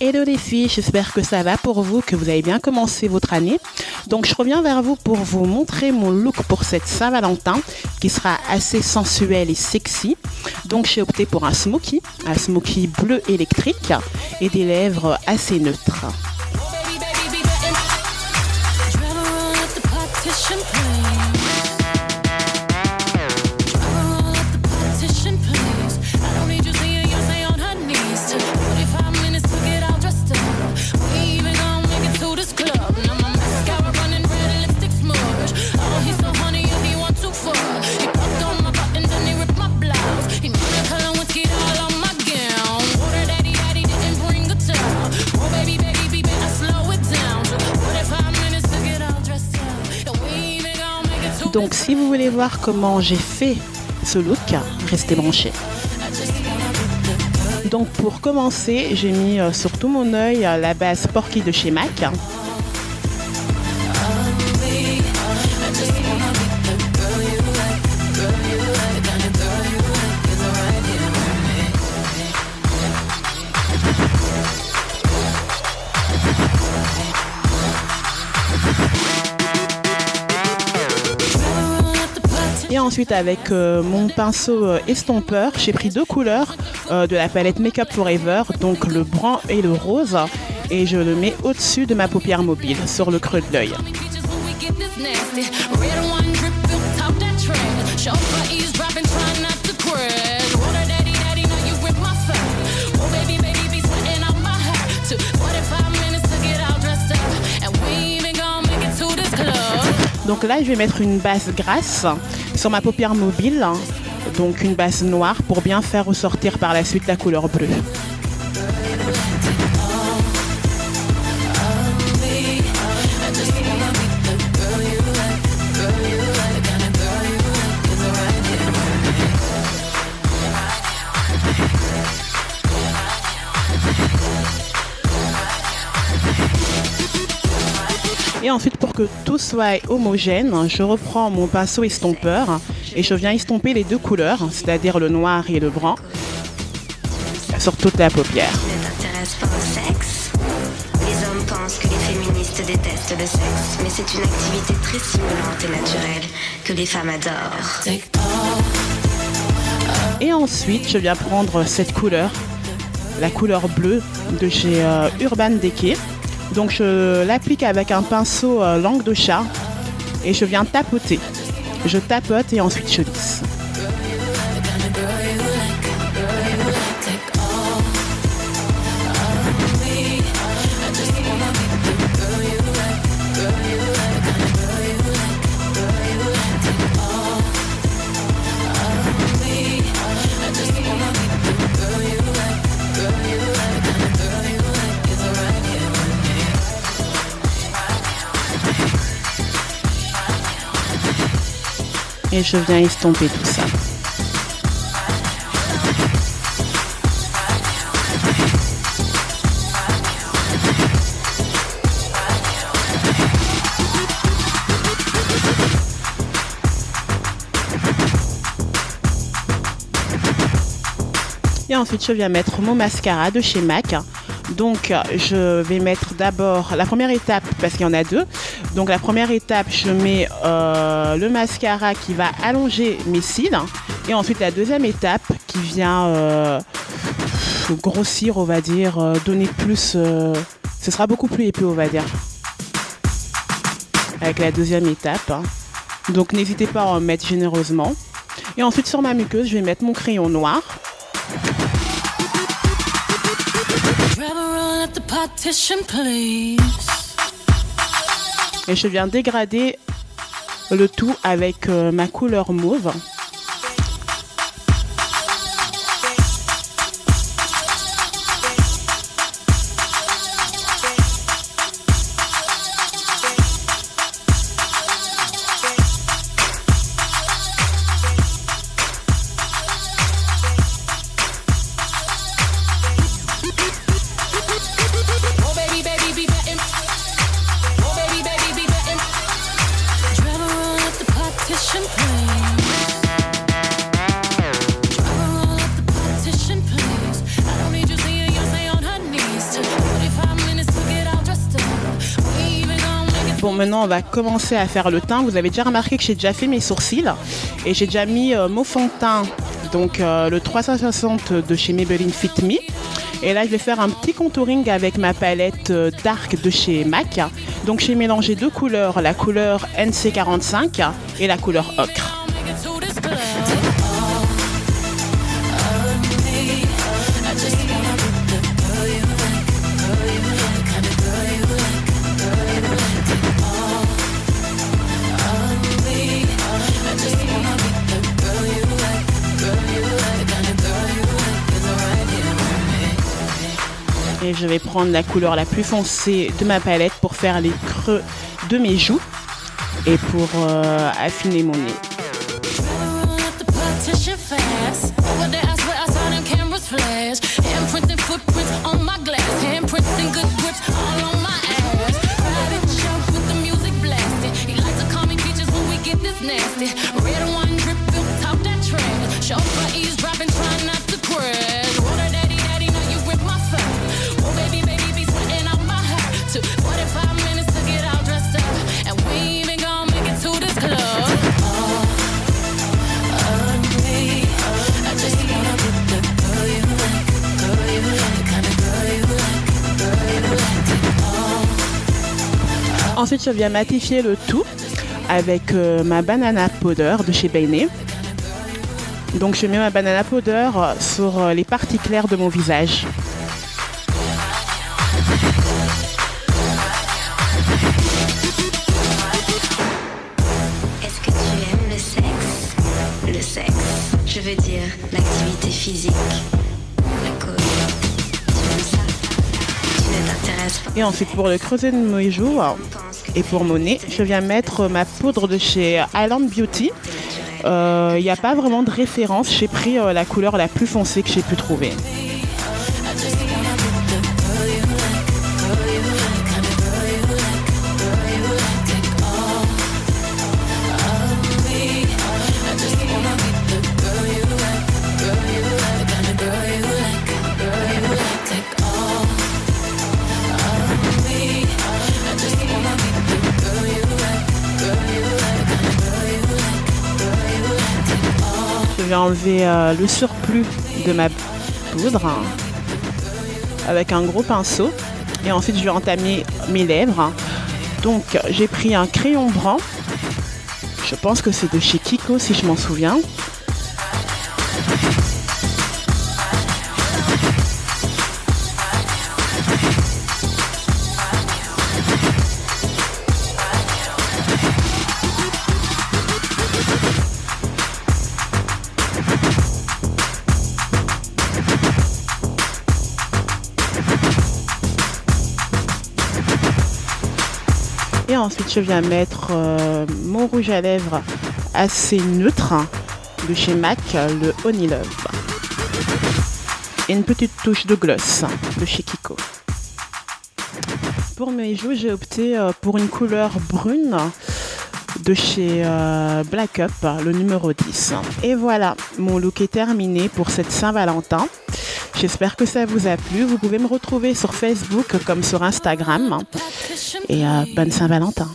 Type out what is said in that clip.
Hello les filles, j'espère que ça va pour vous, que vous avez bien commencé votre année. Donc je reviens vers vous pour vous montrer mon look pour cette Saint-Valentin qui sera assez sensuel et sexy. Donc j'ai opté pour un smoky bleu électrique et des lèvres assez neutres. Donc si vous voulez voir comment j'ai fait ce look, restez branchés. Donc pour commencer, j'ai mis sur tout mon œil la base Porky de chez MAC. Et ensuite avec mon pinceau estompeur, j'ai pris deux couleurs de la palette Makeup Forever, donc le brun et le rose, et je le mets au-dessus de ma paupière mobile, sur le creux de l'œil. Donc là, je vais mettre une base grasse sur ma paupière mobile, donc une base noire pour bien faire ressortir par la suite la couleur bleue. Et ensuite, pour que tout soit homogène, je reprends mon pinceau estompeur et je viens estomper les deux couleurs, c'est-à-dire le noir et le brun, sur toute la paupière. Ne t'intéresse pas au sexe ? Les hommes pensent que les féministes détestent le sexe, mais c'est une activité très stimulante et naturelle que les femmes adorent. Et ensuite, je viens prendre cette couleur, la couleur bleue de chez Urban Decay. Donc je l'applique avec un pinceau langue de chat et je viens tapoter. Je tapote et ensuite je lisse. Et je viens estomper tout ça. Et ensuite, je viens mettre mon mascara de chez MAC. Donc, je vais mettre d'abord la première étape, parce qu'il y en a deux. Donc, la première étape, je mets le mascara qui va allonger mes cils. Et ensuite, la deuxième étape qui vient grossir, on va dire, donner plus... ce sera beaucoup plus épais, on va dire. Avec la deuxième étape. Donc, n'hésitez pas à en mettre généreusement. Et ensuite, sur ma muqueuse, je vais mettre mon crayon noir. Et je viens dégrader le tout avec ma couleur mauve. Champagne. Bon, maintenant, on va commencer à faire le teint. Vous avez déjà remarqué que j'ai déjà fait mes sourcils et j'ai déjà mis mon fond de teint, donc le 360 de chez Maybelline Fit Me. Et là, je vais faire un petit contouring avec ma palette Dark de chez MAC. Donc, j'ai mélangé deux couleurs, la couleur NC45 et la couleur ocre. Et je vais prendre la couleur la plus foncée de ma palette pour faire les creux de mes joues et pour affiner mon nez. Ensuite, je viens matifier le tout avec ma banana powder de chez Bainé. Donc, je mets ma banana powder sur les parties claires de mon visage. Est-ce que tu aimes le sexe? Le sexe, je veux dire l'activité physique. La cause. Tu aimes ça? Tu ne t'intéresses pas. Et ensuite, pour le creuset de mes joues et pour mon nez, je viens mettre ma poudre de chez Island Beauty. Il n'y a pas vraiment de référence. J'ai pris la couleur la plus foncée que j'ai pu trouver. Je vais enlever le surplus de ma poudre avec un gros pinceau et ensuite je vais entamer mes lèvres. Donc j'ai pris un crayon brun, je pense que c'est de chez Kiko si je m'en souviens. Et ensuite, je viens mettre mon rouge à lèvres assez neutre de chez MAC, le Honey Love. Et une petite touche de gloss de chez Kiko. Pour mes joues, j'ai opté pour une couleur brune de chez Black Up, le numéro 10. Et voilà, mon look est terminé pour cette Saint-Valentin. J'espère que ça vous a plu. Vous pouvez me retrouver sur Facebook comme sur Instagram. Et bonne Saint-Valentin.